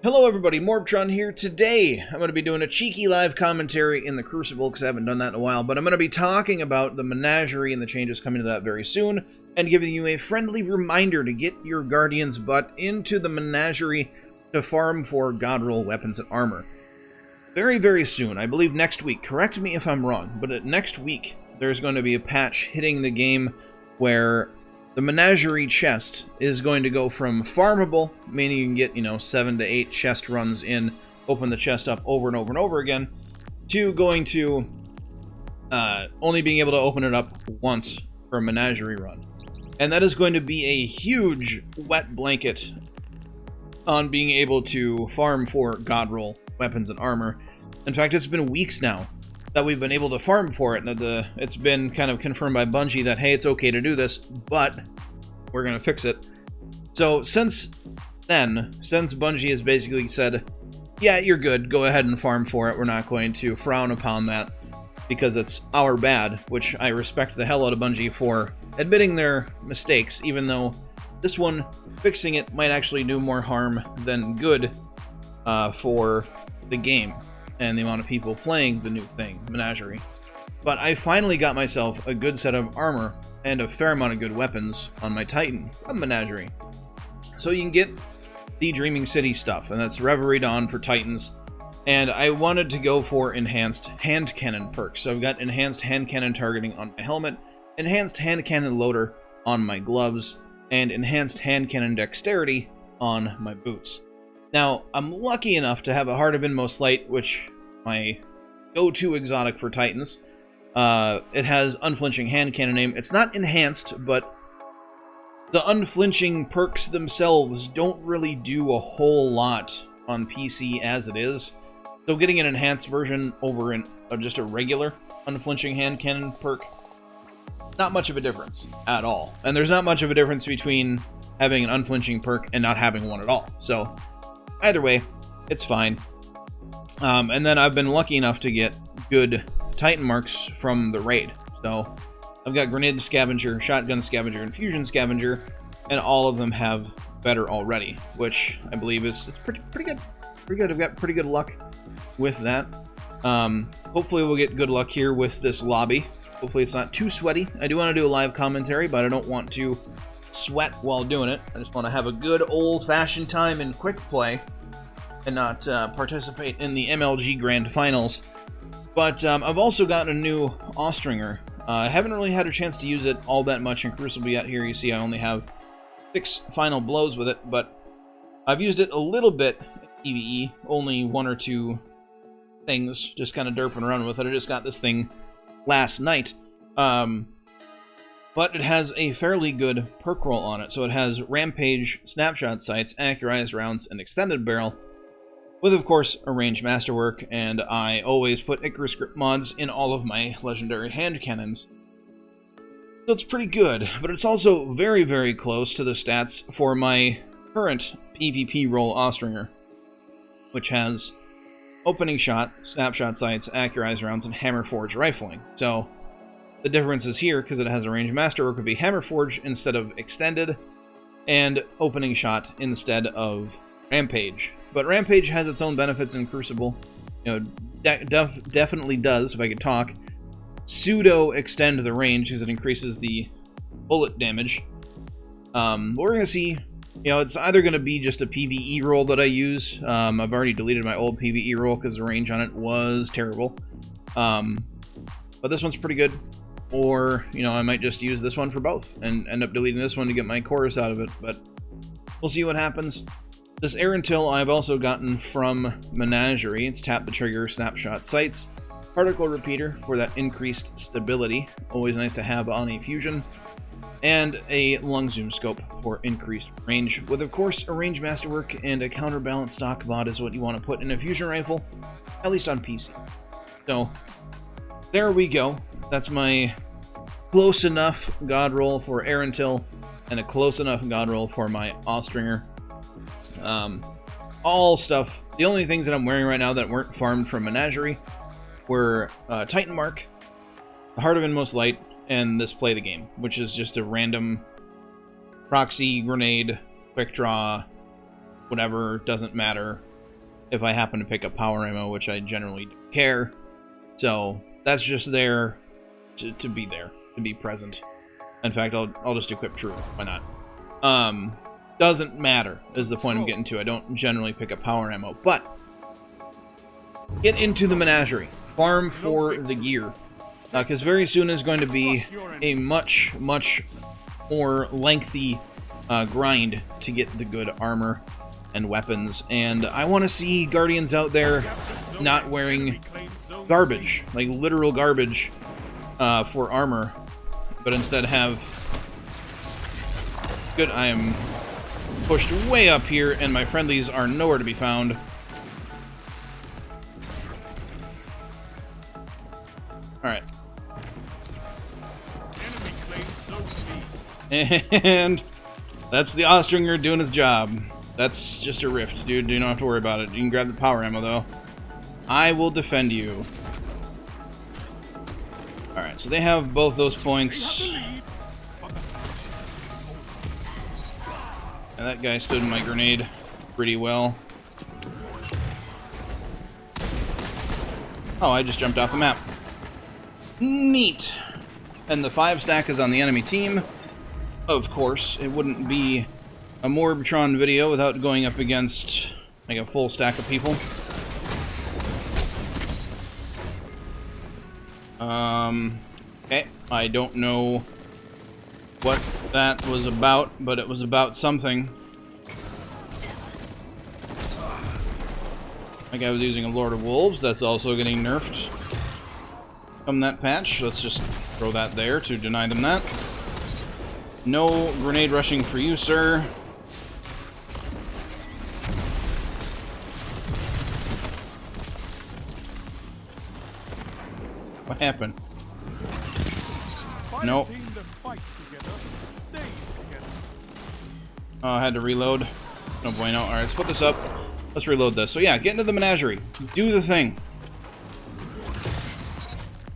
Hello everybody, MorbTron here. Today, I'm going to be doing a cheeky live commentary in the Crucible, because I haven't done that in a while, but I'm going to be talking about the Menagerie and the changes coming to that very soon, and giving you a friendly reminder to get your Guardian's butt into the Menagerie to farm for God Roll weapons and armor. Very, very soon, I believe next week, correct me if I'm wrong, but next week, there's going to be a patch hitting the game where the Menagerie chest is going to go from farmable, meaning you can get, 7 to 8 chest runs in, open the chest up over and over and over again, to going to only being able to open it up once for a Menagerie run. And that is going to be a huge wet blanket on being able to farm for God Roll weapons and armor. In fact, it's been weeks now that we've been able to farm for it, and it's been kind of confirmed by Bungie that, hey, it's okay to do this, but we're going to fix it. So since then, since Bungie has basically said, yeah, you're good, go ahead and farm for it, we're not going to frown upon that because it's our bad, which I respect the hell out of Bungie for admitting their mistakes, even though this one, fixing it, might actually do more harm than good for the game and the amount of people playing the new thing, Menagerie. But I finally got myself a good set of armor and a fair amount of good weapons on my Titan from Menagerie. So you can get the Dreaming City stuff, and that's Reverie Dawn for Titans. And I wanted to go for enhanced hand cannon perks. So I've got enhanced hand cannon targeting on my helmet, enhanced hand cannon loader on my gloves, and enhanced hand cannon dexterity on my boots. Now, I'm lucky enough to have a Heart of Inmost Light, which my go-to exotic for Titans. It has unflinching hand cannon aim. It's not enhanced, but the unflinching perks themselves don't really do a whole lot on PC as it is. So getting an enhanced version over just a regular unflinching hand cannon perk, not much of a difference at all. And there's not much of a difference between having an unflinching perk and not having one at all. So either way, it's fine. And then I've been lucky enough to get good Titan marks from the raid. So I've got Grenade Scavenger, Shotgun Scavenger, and Fusion Scavenger, and all of them have better already, which I believe it's pretty good. Pretty good. I've got pretty good luck with that. Hopefully we'll get good luck here with this lobby. Hopefully it's not too sweaty. I do want to do a live commentary, but I don't want to sweat while doing it. I just want to have a good old-fashioned time in quick play and not participate in the MLG Grand Finals. But I've also gotten a new Austringer. I haven't really had a chance to use it all that much in Crucible yet. Here you see I only have 6 final blows with it, but I've used it a little bit in PvE, only 1 or 2 things, just kind of derping around with it. I just got this thing last night. But it has a fairly good perk roll on it. So it has Rampage, Snapshot Sights, Accurized Rounds, and Extended Barrel, with, of course, a Ranged Masterwork, and I always put Icarus Grip mods in all of my legendary hand cannons. So it's pretty good, but it's also very, very close to the stats for my current PvP roll Austringer, which has Opening Shot, Snapshot Sights, Accurized Rounds, and Hammerforge Rifling. So the difference is here, because it has a Ranged Masterwork, would be Hammerforge instead of Extended, and Opening Shot instead of Rampage. But Rampage has its own benefits in Crucible. Definitely does, if I could talk, pseudo extend the range, because it increases the bullet damage. We're going to see, it's either going to be just a PvE roll that I use. I've already deleted my old PvE roll because the range on it was terrible. But this one's pretty good. Or, I might just use this one for both and end up deleting this one to get my chorus out of it. But we'll see what happens. This Aerontil I've also gotten from Menagerie. It's Tap the Trigger, Snapshot Sights, Particle Repeater for that increased stability, always nice to have on a fusion, and a Lung Zoom Scope for increased range, with of course a Ranged Masterwork and a Counterbalance Stock VOD is what you want to put in a fusion rifle, at least on PC. So, there we go. That's my close enough God roll for Aerontil, and a close enough God roll for my Austringer. All stuff. The only things that I'm wearing right now that weren't farmed from Menagerie were Titan Mark, the Heart of Inmost Light, and this Play the Game, which is just a random proxy, grenade, quick draw, whatever, doesn't matter if I happen to pick up power ammo, which I generally don't care. So that's just there to be there, to be present. In fact, I'll just equip true. Why not? Doesn't matter is the point I'm getting to. I don't generally pick up power ammo, but get into the Menagerie. Farm for the gear. Because very soon is going to be a much more lengthy grind to get the good armor and weapons. And I want to see Guardians out there not wearing garbage, like literal garbage for armor, but instead have good. I am pushed way up here, and my friendlies are nowhere to be found. Alright. And that's the Austringer doing his job. That's just a rift, dude. You don't have to worry about it. You can grab the power ammo, though. I will defend you. Alright, so they have both those points. And that guy stood in my grenade pretty well. Oh, I just jumped off the map. Neat. And the 5 stack is on the enemy team. Of course, it wouldn't be a MorbTron video without going up against like a full stack of people. Okay, I don't know what that was about, but it was about something. Like I was using a Lord of Wolves, that's also getting nerfed from that patch. Let's just throw that there to deny them that. No grenade rushing for you, sir. What happened? Nope. Oh, I had to reload. No bueno. Alright, let's put this up. Let's reload this. So yeah, get into the Menagerie. Do the thing.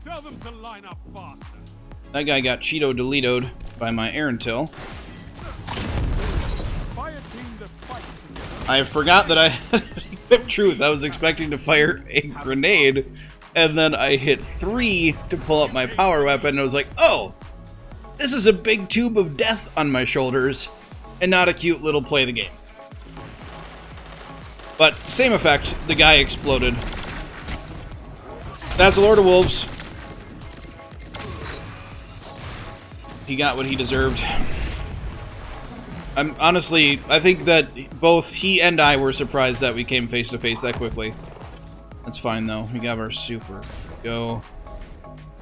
Tell them to line up faster. That guy got Cheeto deletoed by my Erentil. I forgot that I had equipped truth. I was expecting to fire a grenade, and then I hit 3 to pull up my power weapon, and I was like, oh, this is a big tube of death on my shoulders, and not a cute little play the game. But, same effect, the guy exploded. That's a Lord of Wolves. He got what he deserved. Honestly, I think that both he and I were surprised that we came face to face that quickly. That's fine though. We got our super. Go.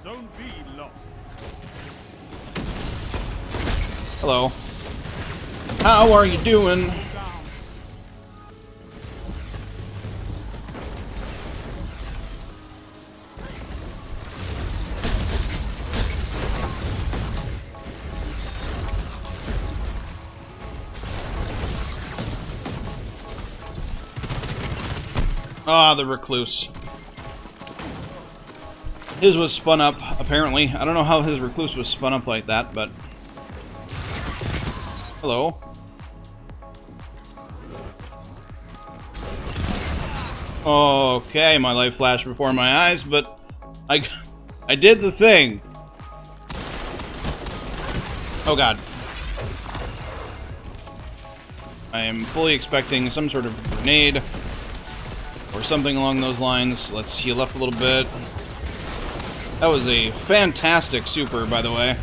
Zone B lost. Hello. How are you doing? Ah, the Recluse. His was spun up, apparently. I don't know how his Recluse was spun up like that, but... Hello. Okay, my life flashed before my eyes, but... I did the thing! Oh god. I am fully expecting some sort of grenade or something along those lines. Let's heal up a little bit. That was a fantastic super, by the way.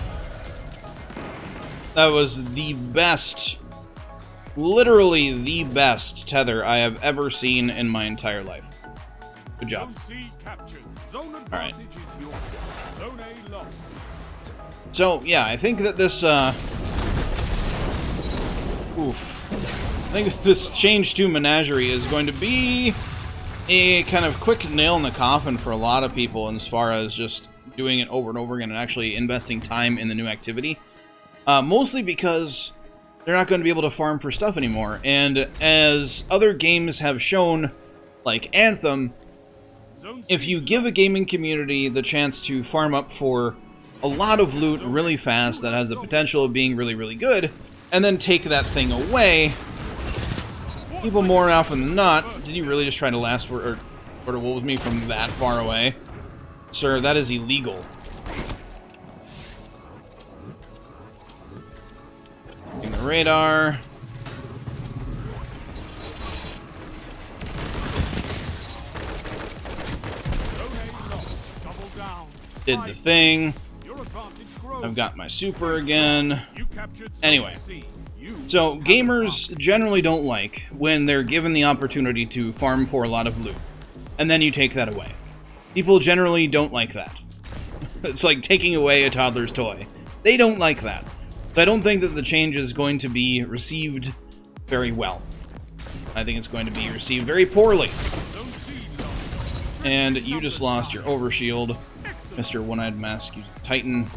That was the best, literally the best tether I have ever seen in my entire life. Good job. Alright. So, yeah, I think that this, I think this change to Menagerie is going to be a kind of quick nail in the coffin for a lot of people as far as just doing it over and over again and actually investing time in the new activity. Mostly because they're not going to be able to farm for stuff anymore. And as other games have shown, like Anthem, if you give a gaming community the chance to farm up for a lot of loot really fast that has the potential of being really, really good, and then take that thing away, people more often than not. Did you really just try to last for or wolves me from that far away? Sir, that is illegal. In the radar. Did the thing. I've got my super again. Anyway. So, gamers generally don't like when they're given the opportunity to farm for a lot of loot, and then you take that away. People generally don't like that. It's like taking away a toddler's toy. They don't like that. So I don't think that the change is going to be received very well. I think it's going to be received very poorly. And you just lost your overshield, Mr. One-Eyed Mask Titan.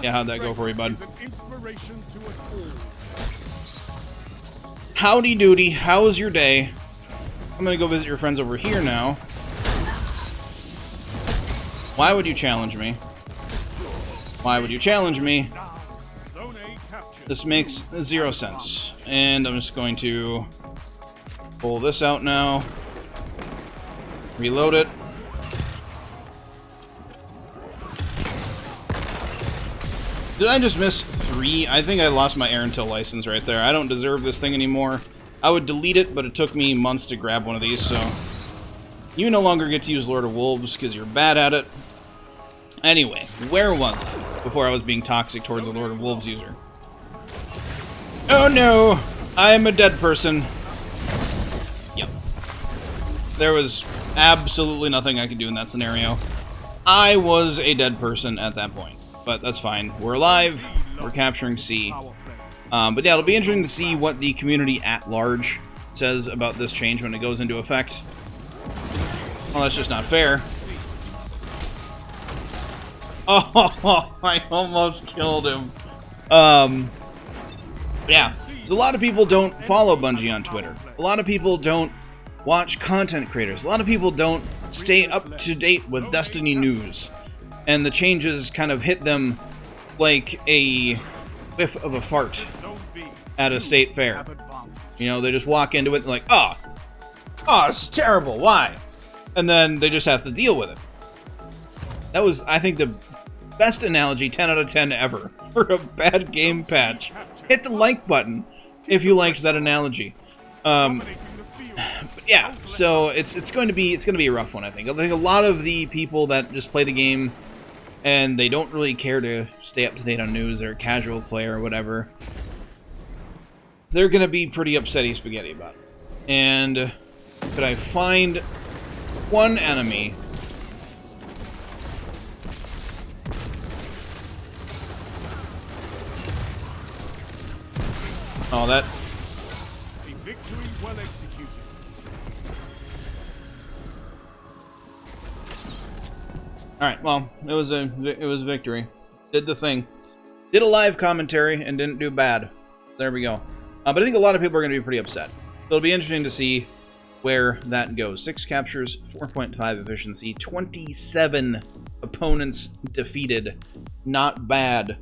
Yeah, how'd that go for you, bud? Howdy doody, how was your day? I'm gonna go visit your friends over here now. Why would you challenge me? Why would you challenge me? This makes 0 sense. And I'm just going to pull this out now. Reload it. Did I just miss 3? I think I lost my Arantil license right there. I don't deserve this thing anymore. I would delete it, but it took me months to grab one of these, so... You no longer get to use Lord of Wolves, because you're bad at it. Anyway, where was I before I was being toxic towards the Lord of Wolves user? Oh no! I'm a dead person. Yep. There was absolutely nothing I could do in that scenario. I was a dead person at that point. But that's fine. We're alive. We're capturing C. But yeah, it'll be interesting to see what the community at large says about this change when it goes into effect. Well, that's just not fair. Oh, I almost killed him. Yeah. So a lot of people don't follow Bungie on Twitter. A lot of people don't watch content creators. A lot of people don't stay up to date with Destiny news. And the changes kind of hit them like a whiff of a fart at a state fair. You know, they just walk into it and like, oh, it's terrible, why? And then they just have to deal with it. That was, I think, the best analogy, 10 out of 10 ever, for a bad game patch. Hit the like button if you liked that analogy. But yeah, so it's going to be a rough one, I think. I think a lot of the people that just play the game and they don't really care to stay up to date on news, they're a casual player or whatever, they're going to be pretty upsetty spaghetti about it. And could I find one enemy that... A victory well executed. Alright, well, it was a victory. Did the thing. Did a live commentary and didn't do bad. There we go. But I think a lot of people are going to be pretty upset. So it'll be interesting to see where that goes. 6 captures, 4.5 efficiency, 27 opponents defeated. Not bad.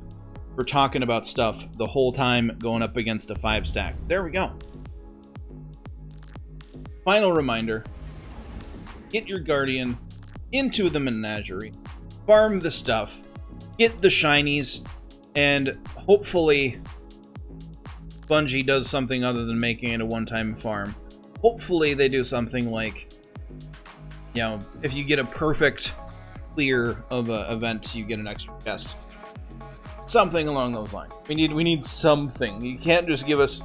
We're talking about stuff the whole time going up against a 5-stack. There we go. Final reminder. Get your Guardian into the Menagerie. Farm the stuff. Get the shinies. And hopefully Bungie does something other than making it a one-time farm. Hopefully they do something like, you know, if you get a perfect clear of an event, you get an extra chest. Something along those lines. We need something. You can't just give us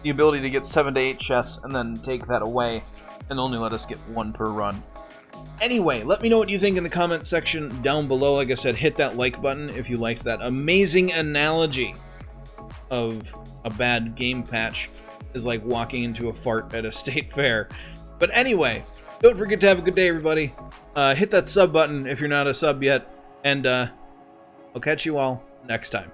the ability to get 7 to 8 chests and then take that away and only let us get 1 per run. Anyway, let me know what you think in the comment section down below. Like I said, hit that like button if you liked that amazing analogy of a bad game patch is like walking into a fart at a state fair. But anyway, don't forget to have a good day, everybody. Hit that sub button if you're not a sub yet, and I'll catch you all next time.